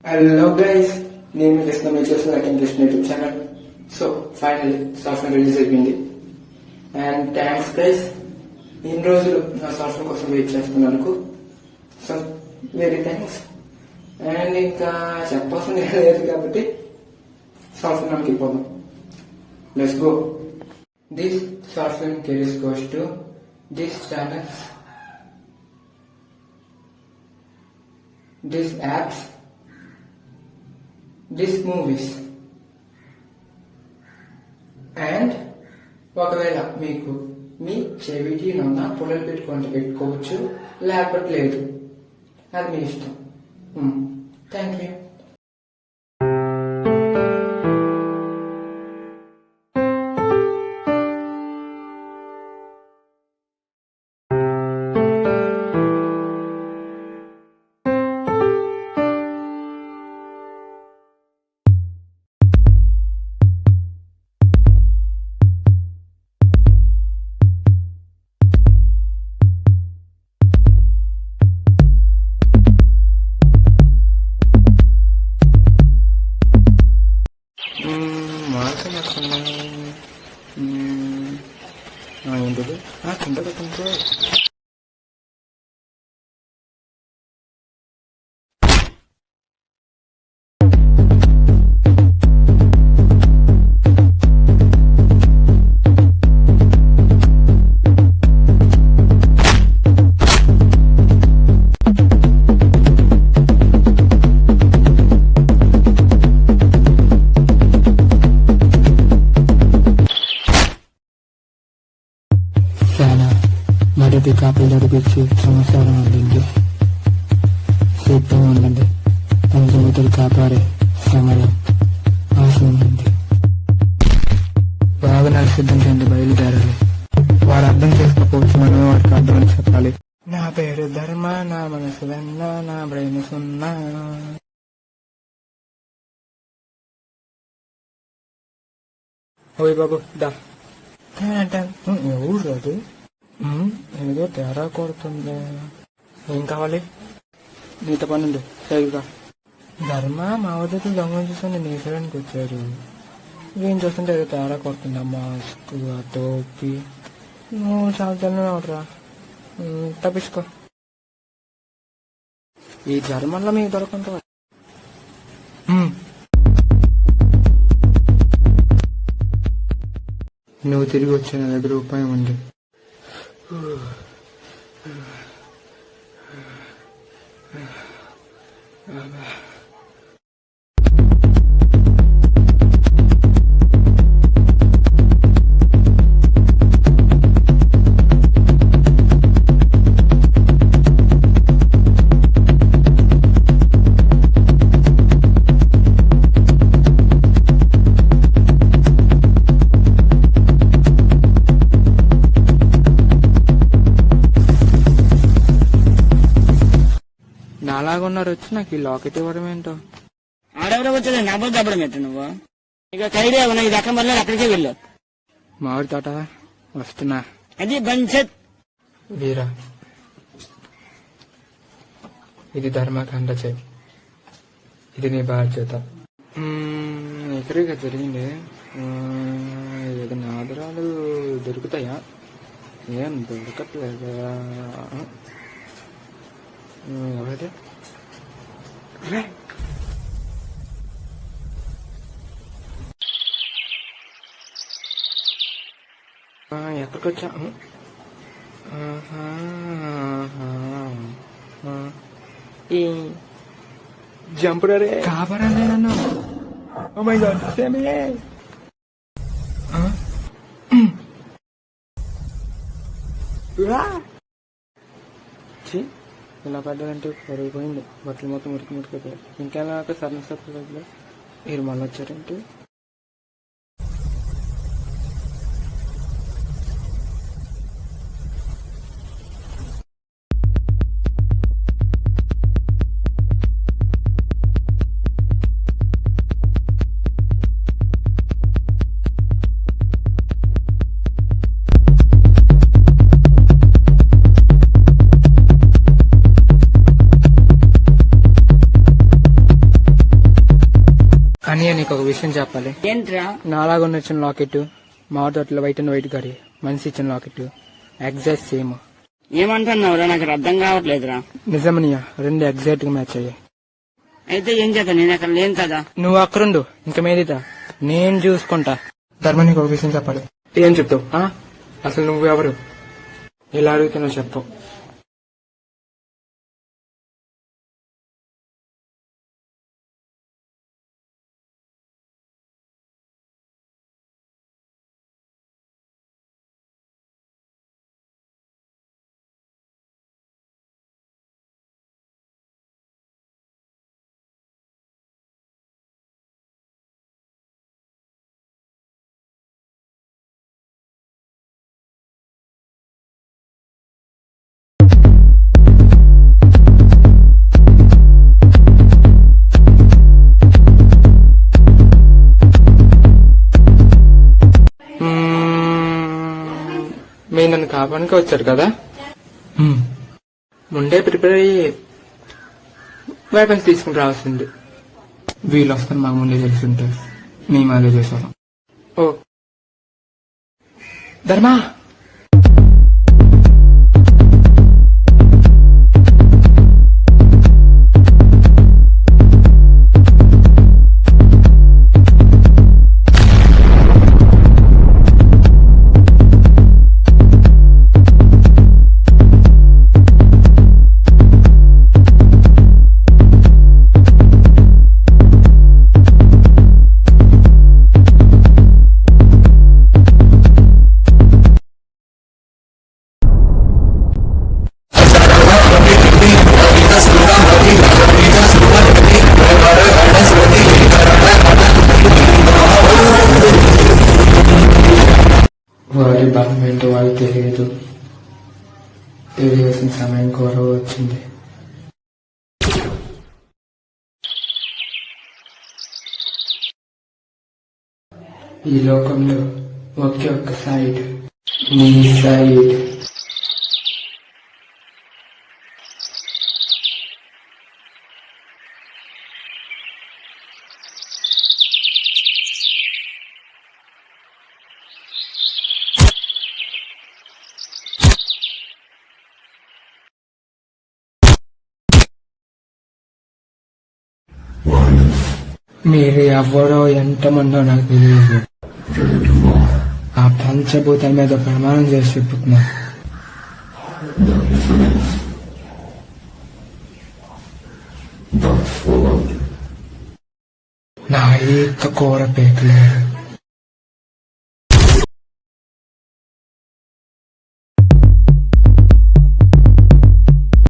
Hello guys, నేను మీ కృష్ణ మీరు చూస్తున్న Krishna YouTube channel. So final software release అయిపోయింది అండ్ థ్యాంక్స్ గైస్. ఇన్ని రోజులు నా సాఫ్ట్వేర్ కోసం వెయిట్ చేస్తున్నందుకు సో వెరీ థ్యాంక్స్. అండ్ ఇంకా చెప్పాల్సింది లేదు కాబట్టి సాఫ్ట్వేర్ మనకి వెళ్ళిపోదాం. Let's go. This software caries goes to this channels, these apps, these movies. And ఒకవేళ మీకు మీ చెవిటి నన్న పొలలు పెట్టుకోవచ్చు, లేకపోతే లేదు, అది మీ ఇష్టం. Thank you. ఏంటది చింతకుంటే మరిది కాపీ నడిపించి సంవత్సరం అందింది. సిద్ధం ఉండండి, పంచమతులు కాపాడే సమయం అవసరమైంది. బాగా సిద్ధం చేయండి, బయలుదేరాలి. వాడు అర్థం చేసుకోకపోవచ్చు, మనమే వాడికి అర్థం చెప్పాలి. నా పేరు ధర్మ, నా మనసు వెన్న, నా బ్రెయిన్ సున్నా. ఓయ్ బాబు దా. ఎవరు రాదు, ఏదో తేడా కొడుతుంది. ఏం కావాలి? నీతో పని ఉంది, సరిగా. ధర్మ మా వద్దకు దొంగలు చూసుకుని నేసడానికి వచ్చారు. ఏం చూస్తుంటే ఏదో తేడా కొడుతుంది. ఆ మాస్క్, ఆ టోపీ, నువ్వు చాలా తెల్లరా, తప్పించుకో. ఈ ధర్మంలో మీకు దొరకంటావా? నువ్వు తిరిగి వచ్చే నా దగ్గర ఉపాయం ఉంది. నాలాగున్నారు వచ్చి నాకు ఈ లాకెట్ ఇవ్వడం ఏంటో. ఆడెవరో వచ్చేది నా బోధ దబ్బడం పెట్టు. నువ్వు ఇక ఖైరే ఉన్నాయి, ఇది అక్కడ మళ్ళీ అక్కడికే వెళ్ళు. మామిడి తోట వస్తున్నా. అది బంచత్ వీరా, ఇది ధర్మకాండ చేయి, ఇది నీ బాధ్యత. ఎక్కడిగా జరిగింది. ఏదైనా ఆధారాలు దొరుకుతాయా? ఏం దొరకట్లేదా? ఎవరైతే ఎక్కడికి వచ్చా? ఈ జంపుడరే కాపాడాలి నన్ను. ఓ మై గాడ్, సేమియే. ఇలా పడ్డారంటే పడిపోయింది, బట్టలు మొత్తం మురికిపోయాయి. ఇంకెలా సరైన సత్తులో మీరు మళ్ళీ వచ్చారంటే అన్నయ్య నీకు ఒక విషయం చెప్పాలి. ఏంట్రా? నాలాగా ఇచ్చిన లాకెట్, మా తోటలో వైట్ అండ్ వైట్ గారి మనిషి ఇచ్చిన లాకెట్ ఎగ్జాక్ట్ సేమ్. ఏమంటున్నావురా? నాకు అర్థం కావట్లేదురా. నిజమనియా, రెండు ఎగ్జాక్ట్ గా మ్యాచ్ అయ్యాయి. అయితే ఏం చేద్దాం? నేను అక్కడ లేను కదా. నువ్వు అక్కడుండు, ఇంక మీదిట నేను చూసుకుంటా. ధర్మ నీకు ఒక విషయం చెప్పాలి. ఏం చెప్తావు? అసలు నువ్వెవరు? ఇలా అడుగుతున్నావు చెప్పు. మీరు నన్ను కాపానికి వచ్చారు కదా, ముందే ప్రిపేర్ అయ్యి వెపన్స్ తీసుకుని రావాల్సింది. వీళ్ళు వస్తారు మాకు ముందే తెలిసి ఉంటారు, మేము అదే చేసాం. ఓ ధర్మా, వారి బలం ఏంటో వారికి తెలియదు. తెలియాల్సిన సమయం కూడా వచ్చింది. ఈ లోకంలో ఒకే ఒక్క సైడ్, నీ సైడ్. మీరు ఎవరో ఎంతమందో నాకు తెలియదు. ఆ పంచభూతాల మీద ప్రమాణం చేసి చెప్పుతున్నా, నా ఈత కూర పేకలేదు.